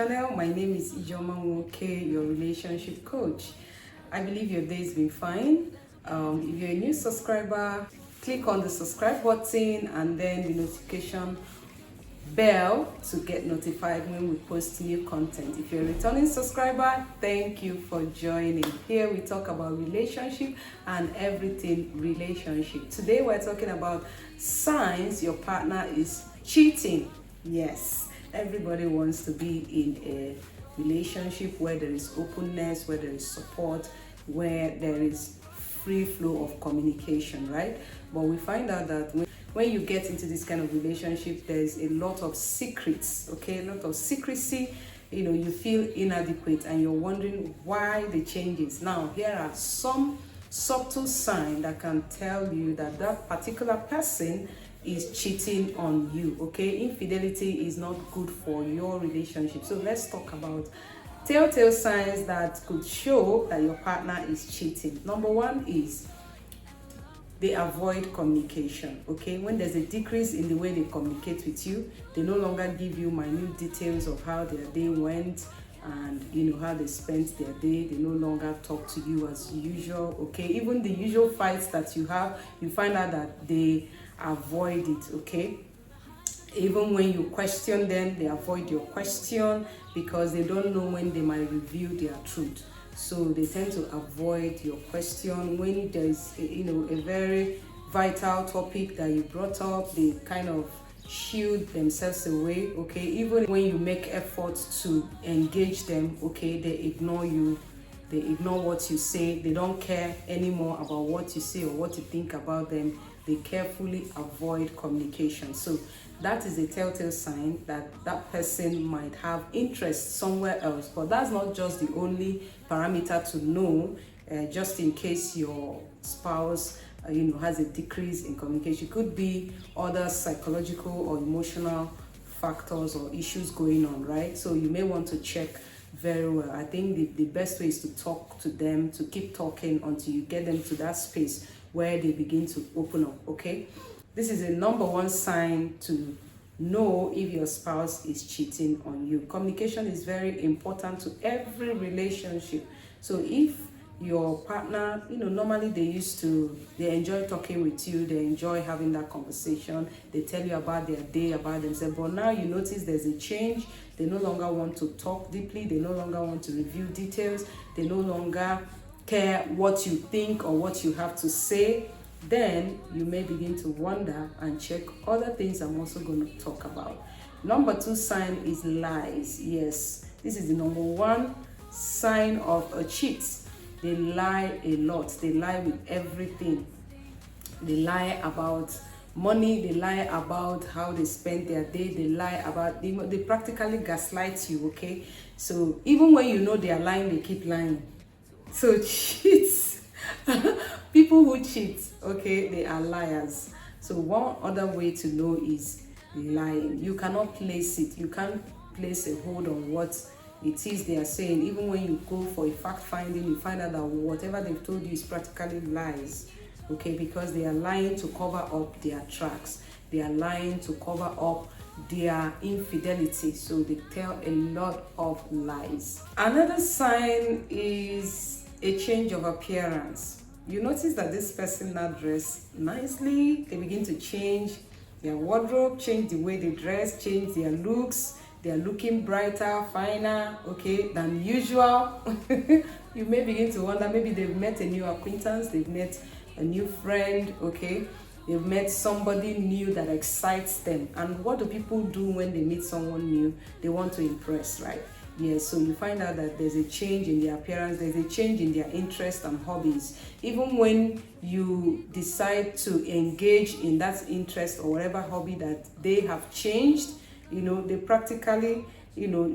channel. My name is Ijoma Nwoke, your relationship coach. I believe your day's been fine. If you're a new subscriber, click on the subscribe button and then the notification bell to get notified when we post new content. If you're a returning subscriber, thank you for joining. Here we talk about relationship and everything relationship. Today we're talking about signs your partner is cheating. Yes, everybody wants to be in a relationship where there is openness, where there is support, where there is free flow of communication, right? But we find out that when you get into this kind of relationship, there's a lot of secrets, okay? A lot of secrecy. You feel inadequate and you're wondering why the changes. Now, here are some subtle signs that can tell you that that particular person is cheating on you, okay? Infidelity is not good for your relationship. So let's talk about telltale signs that could show that your partner is cheating. Number one is they avoid communication, okay? When there's a decrease in the way they communicate with you, they no longer give you minute details of how their day went and how they spent their day. They no longer talk to you as usual, okay? Even the usual fights that you have, you find out that they avoid it, okay? Even when you question them, they avoid your question because they don't know when they might reveal their truth. So they tend to avoid your question. When there is a very vital topic that you brought up, they kind of shield themselves away, okay? Even when you make efforts to engage them, okay, they ignore you. They ignore what you say. They don't care anymore about what you say or what you think about them. They carefully avoid communication. So that is a telltale sign that that person might have interest somewhere else. But that's not just the only parameter to know, just in case your spouse has a decrease in communication. It could be other psychological or emotional factors or issues going on, right? So you may want to check very well. I think the best way is to talk to them, to keep talking until you get them to that space where they begin to open up, okay? This is a number one sign to know if your spouse is cheating on you. Communication is very important to every relationship. So if your partner, normally they enjoy talking with you, they enjoy having that conversation, they tell you about their day, about themselves, but now you notice there's a change. They no longer want to talk deeply, they no longer want to review details, they no longer care what you think or what you have to say, then you may begin to wonder and check other things I'm also going to talk about. Number two sign is lies. Yes, this is the number one sign of a cheat. They lie a lot. They lie with everything. They lie about money. They lie about how they spend their day. They lie about, they practically gaslight you, okay? So even when you know they are lying, they keep lying. So cheats, people who cheat, okay, they are liars. So one other way to know is lying. You cannot place it. You can't place a hold on what it is they are saying. Even when you go for a fact finding, you find out that whatever they've told you is practically lies, okay, because they are lying to cover up their tracks. They are lying to cover up their infidelity. So they tell a lot of lies. Another sign is a change of appearance. You notice that this person now dress nicely. They begin to change their wardrobe, change the way they dress, change their looks. They are looking brighter, finer, okay, than usual. You may begin to wonder, maybe they've met a new acquaintance, they've met a new friend, okay? They've met somebody new that excites them. And what do people do when they meet someone new? They want to impress, right? Yes, so you find out that there's a change in their appearance, there's a change in their interests and hobbies. Even when you decide to engage in that interest or whatever hobby that they have changed, they practically,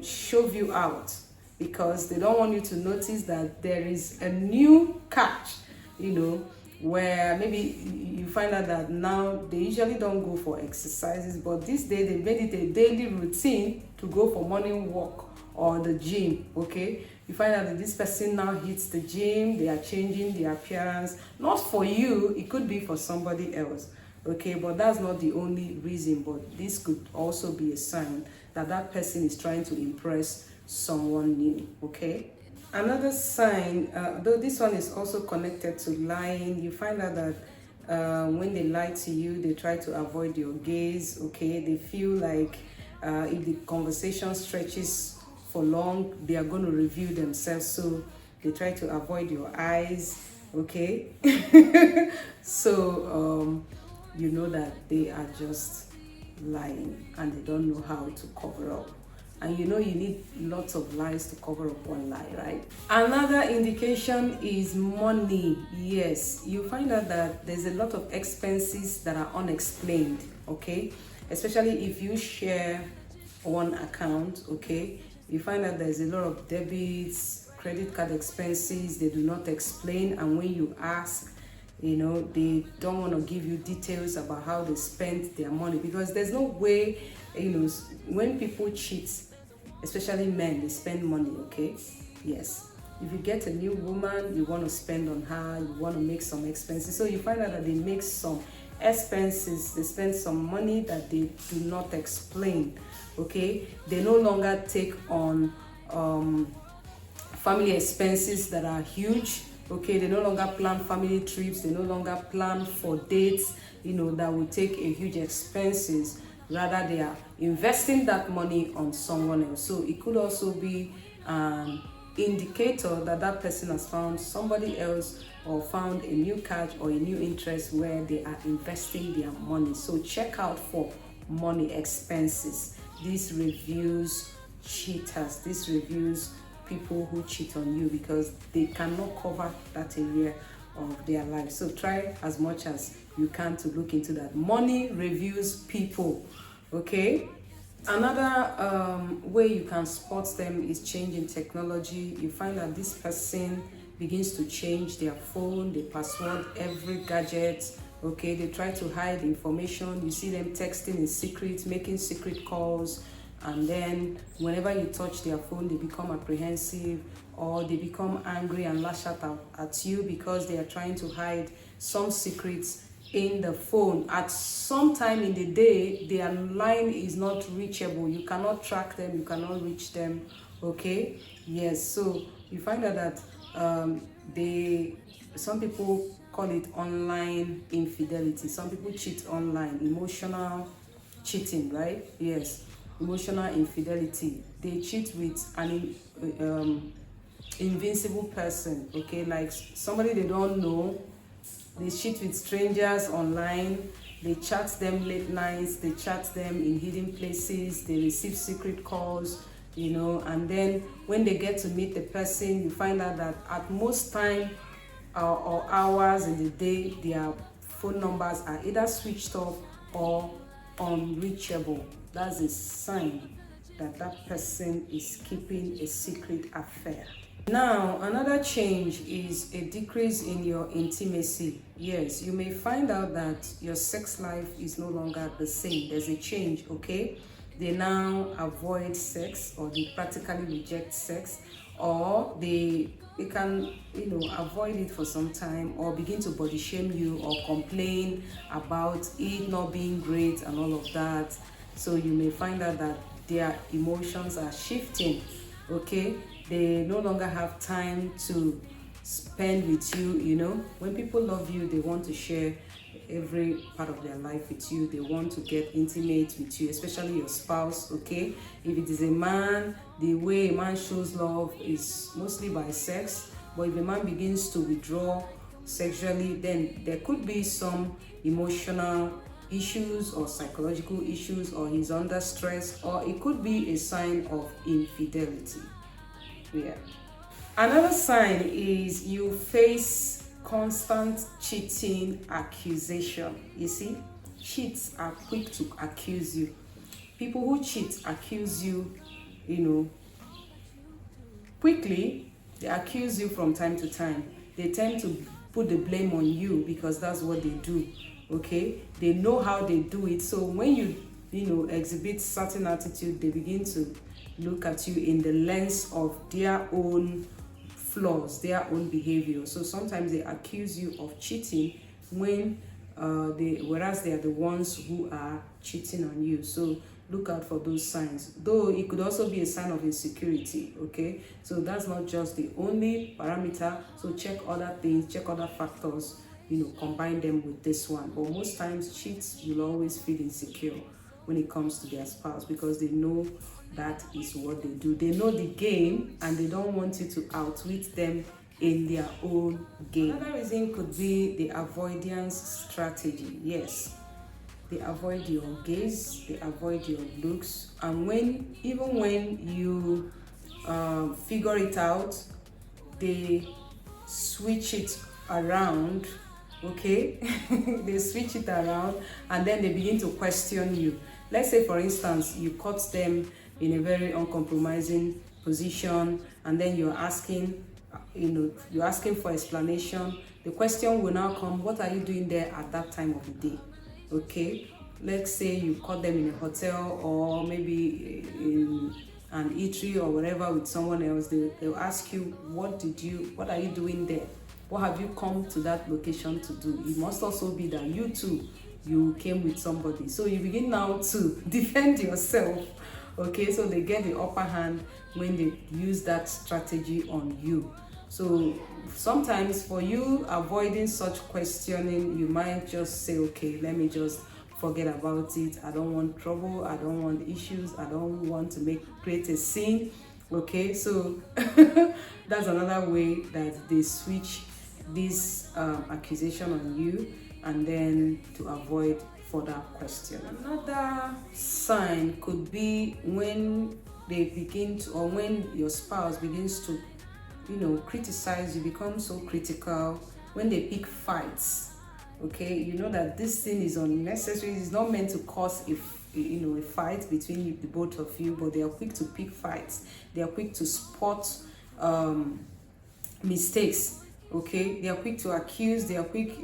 shove you out because they don't want you to notice that there is a new catch, where maybe you find out that now they usually don't go for exercises, but this day they made it a daily routine to go for morning walk or the gym, okay? You find out that this person now hits the gym, they are changing their appearance, not for you, it could be for somebody else, okay? But that's not the only reason, but this could also be a sign that that person is trying to impress someone new. Okay. Another sign, though this one is also connected to lying, you find out that when they lie to you, they try to avoid your gaze. Okay, they feel like if the conversation stretches for long, they are going to reveal themselves, so they try to avoid your eyes. Okay, so you know that they are just lying and they don't know how to cover up. And you know you need lots of lies to cover up one lie, right? Another indication is money. Yes, you find out that there's a lot of expenses that are unexplained. Okay, especially if you share one account. Okay, you find out there's a lot of debits, credit card expenses they do not explain, and when you ask, you know, they don't want to give you details about how they spent their money, because there's no way, you know, when people cheat, especially men, they spend money. Okay, yes, if you get a new woman, you want to spend on her, you want to make some expenses, so you find out that they make some expenses, they spend some money that they do not explain. Okay, they no longer take on family expenses that are huge. Okay, they no longer plan family trips, they no longer plan for dates, you know, that will take a huge expenses. Rather, they are investing that money on someone else. So it could also be an indicator that that person has found somebody else, or found a new catch or a new interest where they are investing their money. So check out for money expenses. This reviews cheaters, this reviews people who cheat on you, because they cannot cover that area of their life. So try as much as you can to look into that. Money reviews people. Okay, another way you can spot them is change in technology. You find that this person begins to change their phone, they password every gadget. Okay, they try to hide information. You see them texting in secret, making secret calls, and then whenever you touch their phone, they become apprehensive, or they become angry and lash out at you because they are trying to hide some secrets in the phone. At some time in the day, their line is not reachable. You cannot track them, you cannot reach them. Okay, yes, so you find out that some people call it online infidelity. Some people cheat online, emotional cheating, right? Yes, emotional infidelity. They cheat with an invincible person. Okay, like somebody they don't know. They cheat with strangers online. They chat them late nights, they chat them in hidden places, they receive secret calls, you know, and then when they get to meet the person, you find out that at most time or hours in the day, their phone numbers are either switched off or unreachable. That's a sign that that person is keeping a secret affair. Now, another change is a decrease in your intimacy. Yes, you may find out that your sex life is no longer the same. There's a change, okay? They now avoid sex, or they practically reject sex, or they can, you know, avoid it for some time, or begin to body shame you, or complain about it not being great and all of that. So you may find out that their emotions are shifting, okay? They no longer have time to spend with you. You know, when people love you, they want to share every part of their life with you. They want to get intimate with you, especially your spouse. Okay, if it is a man, the way a man shows love is mostly by sex. But if a man begins to withdraw sexually, then there could be some emotional issues or psychological issues, or he's under stress, or it could be a sign of infidelity. Yeah. Another sign is you face constant cheating accusation. You see, cheats are quick to accuse you. People who cheat accuse you, you know, quickly. They accuse you from time to time. They tend to put the blame on you because that's what they do. Okay, they know how they do it. So when you know, exhibit certain attitude, they begin to look at you in the lens of their own flaws, their own behavior. So sometimes they accuse you of cheating whereas they are the ones who are cheating on you. So look out for those signs, though it could also be a sign of insecurity. Okay, so that's not just the only parameter. So check other things, check other factors, combine them with this one. But most times cheats will always feel insecure when it comes to their spouse, because they know that is what they do. They know the game and they don't want you to outwit them in their own game. Another reason could be the avoidance strategy. Yes, they avoid your gaze, they avoid your looks, and even when you figure it out, they switch it around. Okay, they switch it around and then they begin to question you. Let's say, for instance, you caught them in a very uncompromising position, and then you're asking for explanation. The question will now come, what are you doing there at that time of the day? Okay, let's say you caught them in a hotel or maybe in an eatery or whatever with someone else. They'll ask you, what are you doing there? What have you come to that location to do? It must also be that you came with somebody. So you begin now to defend yourself. Okay, so they get the upper hand when they use that strategy on you. So sometimes for you avoiding such questioning, you might just say, okay, let me just forget about it. I don't want trouble. I don't want issues. I don't want to create a scene. Okay, so that's another way that they switch this accusation on you, and then to avoid further questioning. Another sign could be when they begin to, or when your spouse begins to, criticize you, become so critical, when they pick fights. Okay, you know that this thing is unnecessary. It's not meant to cause a fight between the both of you, but they are quick to pick fights. They are quick to spot mistakes. Okay, they are quick to accuse. They are quick,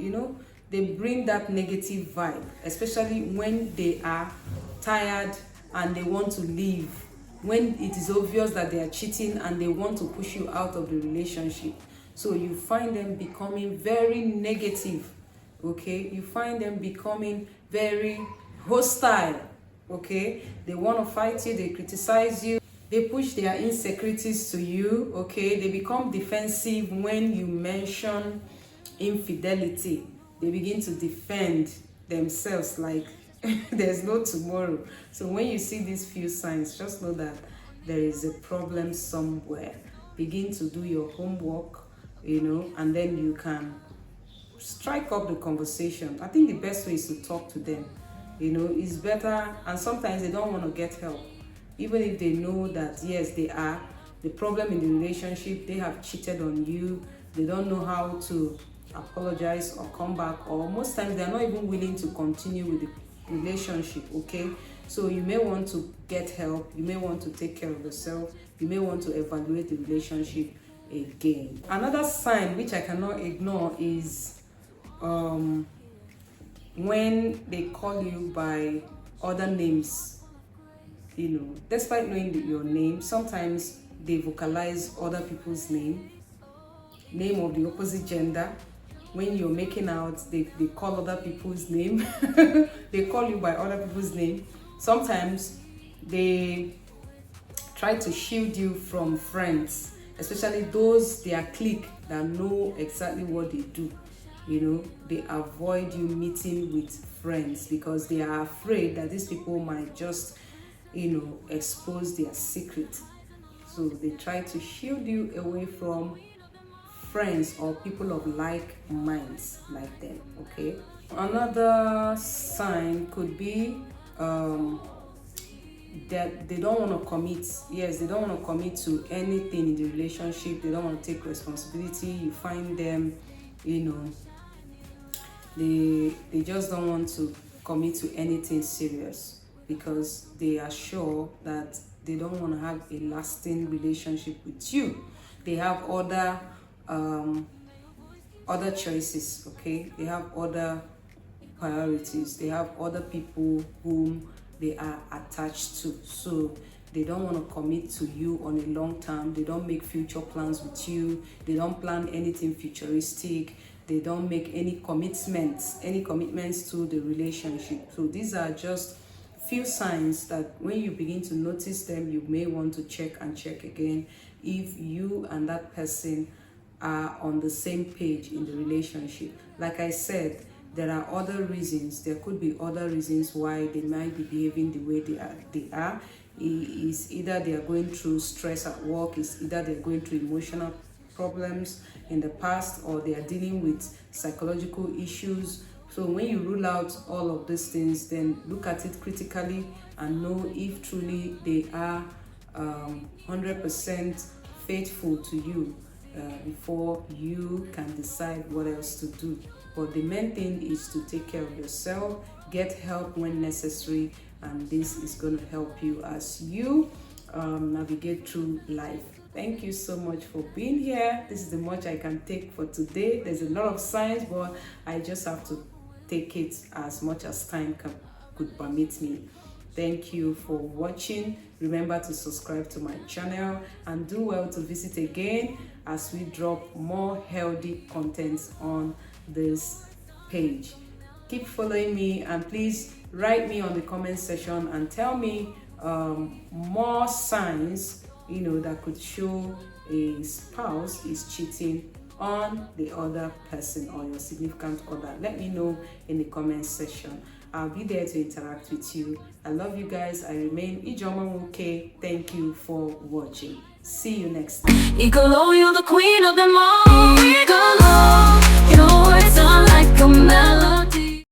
they bring that negative vibe, especially when they are tired and they want to leave, when it is obvious that they are cheating and they want to push you out of the relationship. So you find them becoming very negative. Okay, you find them becoming very hostile. Okay, they want to fight you, they criticize you, they push their insecurities to you. Okay, they become defensive when you mention infidelity. They begin to defend themselves like there's no tomorrow. So when you see these few signs, just know that there is a problem somewhere. Begin to do your homework, and then you can strike up the conversation. I think the best way is to talk to them. It's better, and sometimes they don't want to get help. Even if they know that, yes, they are the problem in the relationship, they have cheated on you, they don't know how to apologize or come back, or most times they're not even willing to continue with the relationship. Okay, so you may want to get help, you may want to take care of yourself, you may want to evaluate the relationship again. Another sign which I cannot ignore is when they call you by other names. Despite knowing your name, sometimes they vocalize other people's name of the opposite gender. When you're making out, they call other people's name. They call you by other people's name. Sometimes they try to shield you from friends, especially those their clique that know exactly what they do. They avoid you meeting with friends because they are afraid that these people might just expose their secret. So they try to shield you away from friends or people of like minds like them. Okay, another sign could be that they don't want to commit. Yes, they don't want to commit to anything in the relationship. They don't want to take responsibility. You find them, they just don't want to commit to anything serious because they are sure that they don't want to have a lasting relationship with you. They have other choices. Okay, they have other priorities. They have other people whom they are attached to. So they don't want to commit to you on a long term. They don't make future plans with you. They don't plan anything futuristic. They don't make any commitments to the relationship. So these are just few signs that when you begin to notice them, you may want to check and check again if you and that person are on the same page in the relationship. Like I said, there are other reasons. There could be other reasons why they might be behaving the way they are. Is either they are going through stress at work, is either they're going through emotional problems in the past, or they are dealing with psychological issues. So when you rule out all of these things, then look at it critically and know if truly they are 100% faithful to you before you can decide what else to do. But the main thing is to take care of yourself, get help when necessary, and this is going to help you as you navigate through life. Thank you so much for being here. This is the much I can take for today. There's a lot of signs, but I just have to take it as much as time could permit me. Thank you for watching. Remember to subscribe to my channel and do well to visit again as we drop more healthy content on this page. Keep following me, and please write me on the comment section and tell me more signs that could show a spouse is cheating on the other person or your significant other. Let me know in the comment section. I'll be there to interact with you. I love you guys. I remain Ijoma Nwoke. Thank you for watching. See you next time. Igolo, you're the queen of them all. Igolo, your words are like a melody.